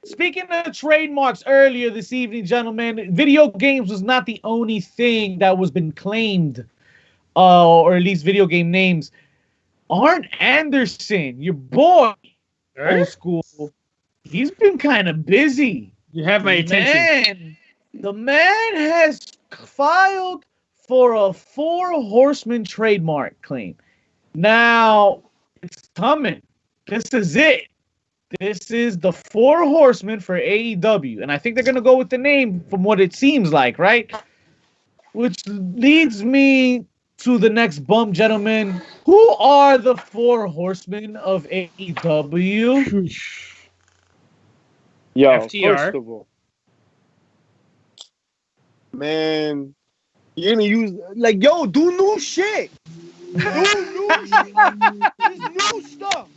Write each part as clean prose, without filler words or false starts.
Speaking of trademarks earlier this evening, gentlemen, video games was not the only thing that was been claimed, or at least video game names. Arn Anderson, your boy, old school, he's been kind of busy. You have my attention. The man has filed for a 4 Horseman trademark claim. Now, it's coming. This is it. This is the 4 Horsemen for AEW. And I think they're going to go with the name from what it seems like, right? Which leads me to the next bump, gentlemen. Who are the 4 Horsemen of AEW? Yo, FTR. first of all, man, you're gonna use like, yo, do new shit. Do new shit. There's new stuff.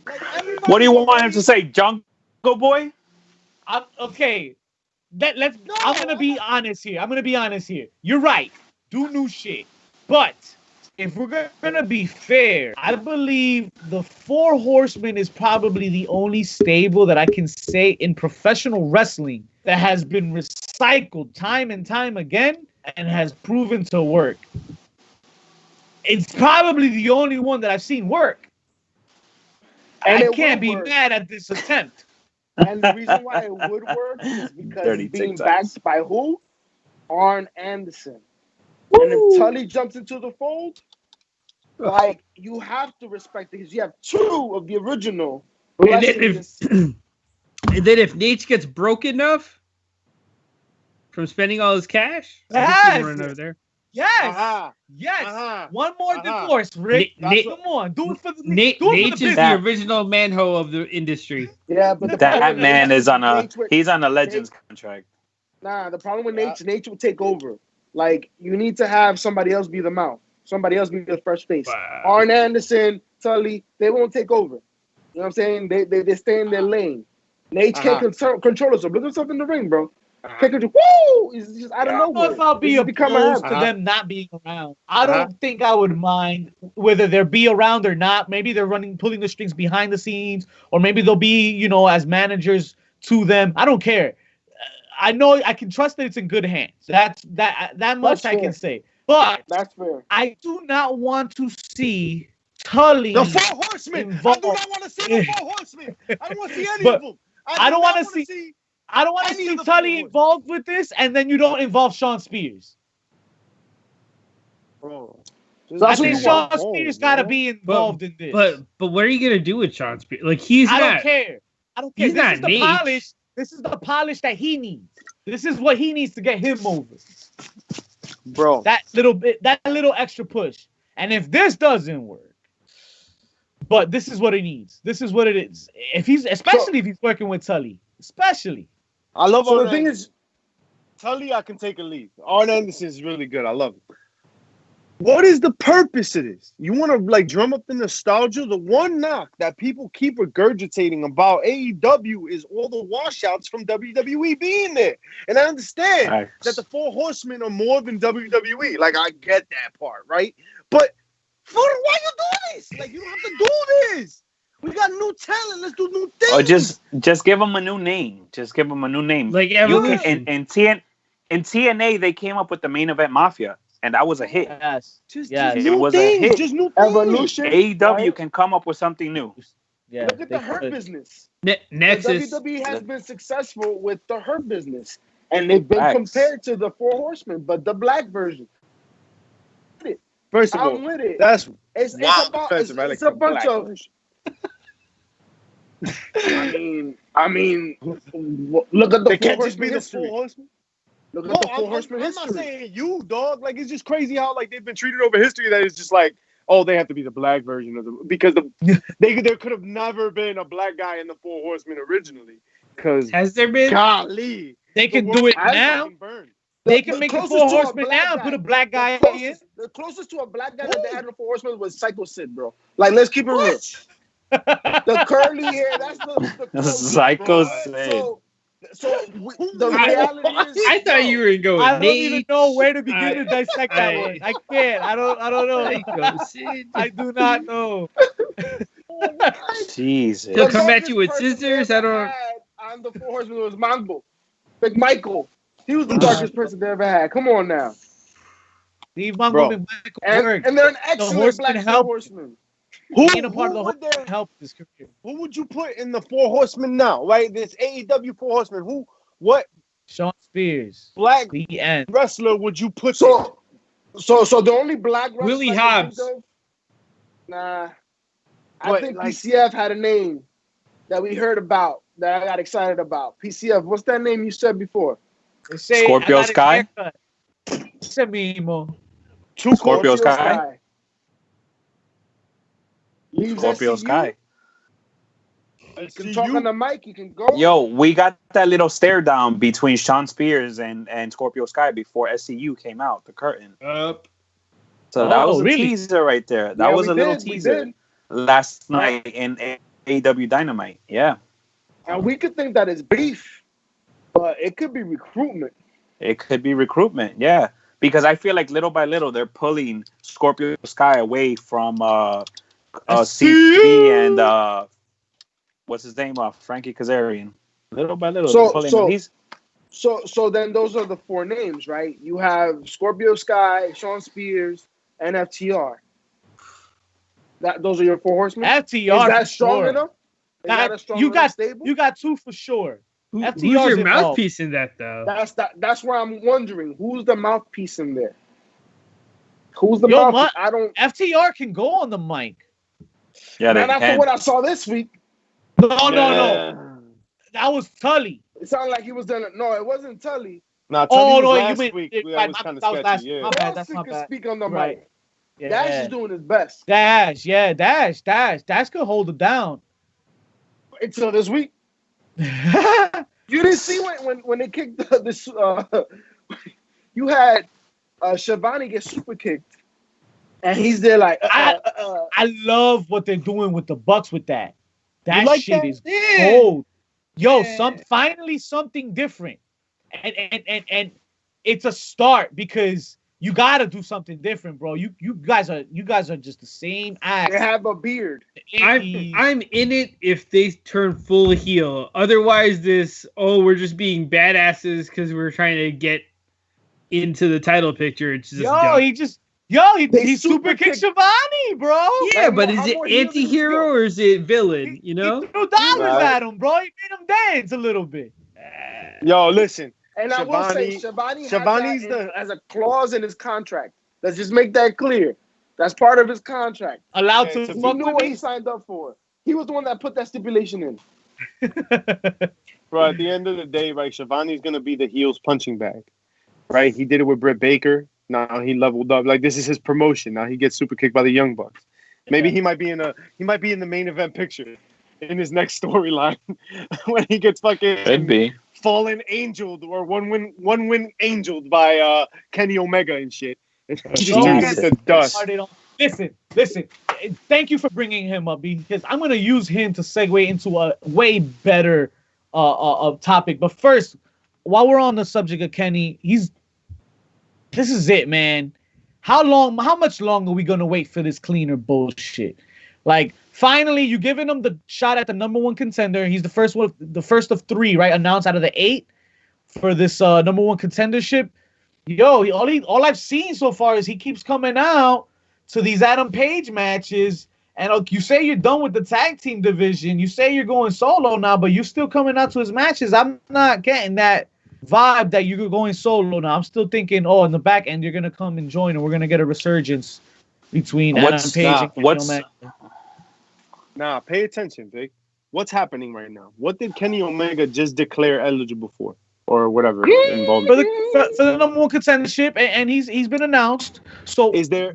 Like, What do you want him to say, Jungle Boy? Okay. I'm gonna be honest here. You're right. Do new shit. But if we're gonna be fair, I believe the 4 Horsemen is probably the only stable that I can say in professional wrestling that has been recycled time and time again and has proven to work. It's probably the only one that I've seen work. And I can't be mad at this attempt. And the reason why it would work is because it's being backed by who? Arn Anderson. Woo! And if Tully jumps into the fold, like, you have to respect it because you have 2 of the original. And then if Nate gets broke enough from spending all his cash, run over there. Yes. Yes. One more divorce, Rick. Come on. Do it for the Nate is the original manho of the industry. Yeah, but that man is he's on a Legends contract. Nah, the problem with Nate will take over. Like, you need to have somebody else be the mouth. Somebody else be the first face. Wow. Arn Anderson, Tully, they won't take over. You know what I'm saying? They stay in their lane. Nate can't control himself. Look himself in the ring, bro. Woo! It's just out of nowhere. I don't know if I'll be opposed to them not being around. I don't think I would mind whether they'll be around or not. Maybe they're pulling the strings behind the scenes, or maybe they'll be, as managers to them. I don't care. I know I can trust that it's in good hands. That much I can say. But that's fair. I do not want to see Tully. The 4 Horsemen. Involved. I do not want to see the 4 Horsemen. I don't want to see any of them. I don't want to see. I don't want to see Tully involved with this, and then you don't involve Sean Spears. Bro, I think Sean Spears got to be involved in this. But what are you gonna do with Sean Spears? Like, I don't care. He's not the polish. This is the polish that he needs. This is what he needs to get him over. Bro. That little extra push. And if this doesn't work, but this is what he needs. This is what it is. If he's working with Tully. Especially. I love the thing is, Tully, I can take a leave. Arn Anderson is really good. I love it. What is the purpose of this? You want to drum up the nostalgia? The one knock that people keep regurgitating about AEW is all the washouts from WWE being there. And I understand that the 4 Horsemen are more than WWE. Like, I get that part, right? But why you do this? Like, you don't have to do this. We got new talent. Let's do new things. Or just give them a new name. Just give them a new name. Like Evolution. In TNA, they came up with the Main Event Mafia, and that was a hit. Yes. It was a hit. Just new Evolution. AEW can come up with something new. Yeah. Look at the Hurt Business. Nexus. WWE has been successful with the Hurt Business, and they've been compared to the 4 Horsemen, but the black version. First of all, I'm with it. It's a bunch of. I mean, look at the 4 Horsemen history. Look at the 4 Horsemen history. I'm not saying you, dog. Like, it's just crazy how they've been treated over history that it's just like, oh, they have to be the black version of them because there could have never been a black guy in the 4 Horsemen originally. Because has there been? Golly, they can do it now. They can make the 4 Horsemen now and put a black guy in. The closest to a black guy that they had in the 4 Horsemen was Psycho Sid, bro. Like, let's keep it real. The curly hair, that's the Psycho Sid. So the reality is, I thought you were going. I don't even know where to begin to dissect that one. I can't. I don't know. I do not know. Jesus. He'll come at you with scissors. I don't. time the Four Horsemen was Mango. Big Michael. He was the darkest person they ever had. Come on now. Steve Mongo Bro. McMichael worked. And they're an excellent Horsemen Black helped. Horseman. Being a part of the would Horsemen helped his career. who would you put in the Four Horsemen now? Right, this AEW Four Horsemen. What Sean Spears. black The end. wrestler would you put? So the only black wrestler Willie I can Hobbs. think of- Nah. I But, think like- PCF had a name that we heard about that I got excited about. PCF, what's that name you said before? They say, Scorpio I got his Sky? haircut. Ese mismo. Two Scorpio Sky? Leaves Scorpio SCU. Sky. You can talk on the mic. You can go. Yo, we got that little stare down between Sean Spears and Scorpio Sky before SCU came out, the curtain. So that Oh, was a really? teaser right there. That Yeah, was we a little did, we teaser did. last night in AEW Dynamite. Yeah, And we could think that it's beef, but it could be recruitment. it could be recruitment. Yeah, because I feel like little by little they're pulling Scorpio Sky away from CP and what's his name? Frankie Kazarian. Little by little, So- they're pulling so- him. So then those are the four names, right? You have Scorpio Sky, Sean Spears, and FTR. Those are your Four Horsemen. FTR. Is that for strong sure. enough? Is that a strong you enough got stable? you got two for sure. Who's FTR's your involved. mouthpiece in that, though? That's where I'm wondering who's the mouthpiece in there. Who's the Yo, mouthpiece? I don't. FTR can go on the mic. Yeah, they Not after can. what I saw this week. No. That was Tully. It sounded like he was done. No, it wasn't Tully. Nah, Oh, Tully no, was you last meant week. it, That right, was my- kind of that was last sketchy. week. Yeah. My bad, Dawson that's my could bad. speak on the Right. mic. Yeah. Dash is doing his best Dash could hold it down. until this week. You didn't see when they kicked this. You had Shivani get super kicked, and he's there like. I love what they're doing with the Bucks with that. That like shit that? is gold. Yo, Yeah. finally something different. And it's a start because you gotta do something different, bro. You guys are just the same act. They have a beard. I'm in it if they turn full heel. Otherwise, we're just being badasses because we're trying to get into the title picture. It's just dumb. He super kicked Shivani, bro. Yeah, Like, but how is it more heel does he anti-hero go? or is it villain? You know? He threw dollars Right. at him, bro. He made him dance a little bit. Yo, listen. And I will say, Shivani's Shivani has a clause in his contract. Let's just make that clear. That's part of his contract. Allowed Okay, to so He fuck knew with what he me. signed up for. He was the one that put that stipulation in. Bro, at the end of the day, right, Shivani's gonna be the heel's punching bag. Right? He did it with Britt Baker. Now he leveled up. Like, this is his promotion. Now he gets super kicked by the Young Bucks. Maybe he might be in the main event picture in his next storyline when he gets fucking Could be. fallen angeled or one win angeled by Kenny Omega and shit. And he just turns Jesus. into dust. Listen. Thank you for bringing him up because I'm gonna use him to segue into a way better topic. But first, while we're on the subject of Kenny, this is it, man. How much longer are we gonna wait for this cleaner bullshit? Like, finally, you giving him the shot at the number one contender. He's the first of three, right? Announced out of the 8 for this number one contendership. Yo, all I've seen so far is he keeps coming out to these Adam Page matches, and you say you're done with the tag team division. You say you're going solo now, but you're still coming out to his matches. I'm not getting that vibe that you're going solo now. I'm still thinking, in the back end, you're gonna come and join, and we're gonna get a resurgence between Adam Page and Kenny Omega. Nah, pay attention, Vic. What's happening right now? What did Kenny Omega just declare eligible for? Or whatever involved. For the number one contendership, and he's been announced. So Is there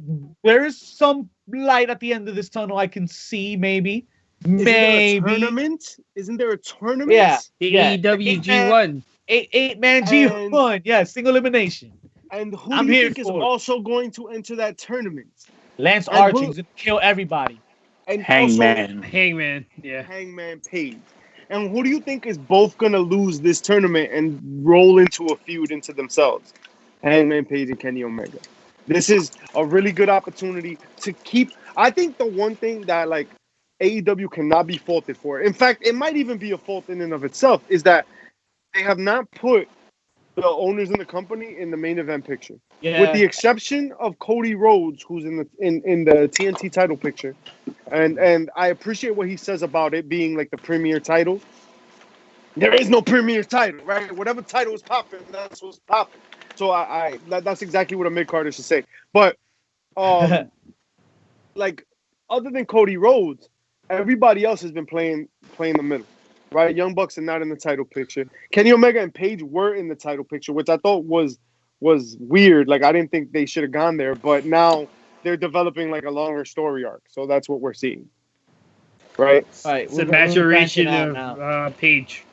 some light at the end of this tunnel I can see, maybe. Isn't there a tournament? Isn't there a tournament? Yeah. The Yeah. AEW G1. Eight-man G1, yeah, single elimination. And who I'm do you here think is for it. also going to enter that tournament? Lance And Archer who- is gonna kill everybody. And Hangman. Hangman. Yeah. also Hangman Page. And who do you think is both going to lose this tournament and roll into a feud into themselves? Hangman Page and Kenny Omega. This is a really good opportunity to keep. I think the one thing that, like, AEW cannot be faulted for. In fact, it might even be a fault in and of itself, is that they have not put the owners in the company in the main event picture. Yeah. With the exception of Cody Rhodes, who's in the TNT title picture. And I appreciate what he says about it being like the premier title. There is no premier title, right? Whatever title is popping, that's what's popping. So that's exactly what a mid-carder should say. But like, other than Cody Rhodes, everybody else has been playing the middle, right? Young Bucks are not in the title picture. Kenny Omega and Paige were in the title picture, which I thought was weird. Like, I didn't think they should have gone there, but now they're developing like a longer story arc. So that's what we're seeing, right? All right, It's a maturation of Paige.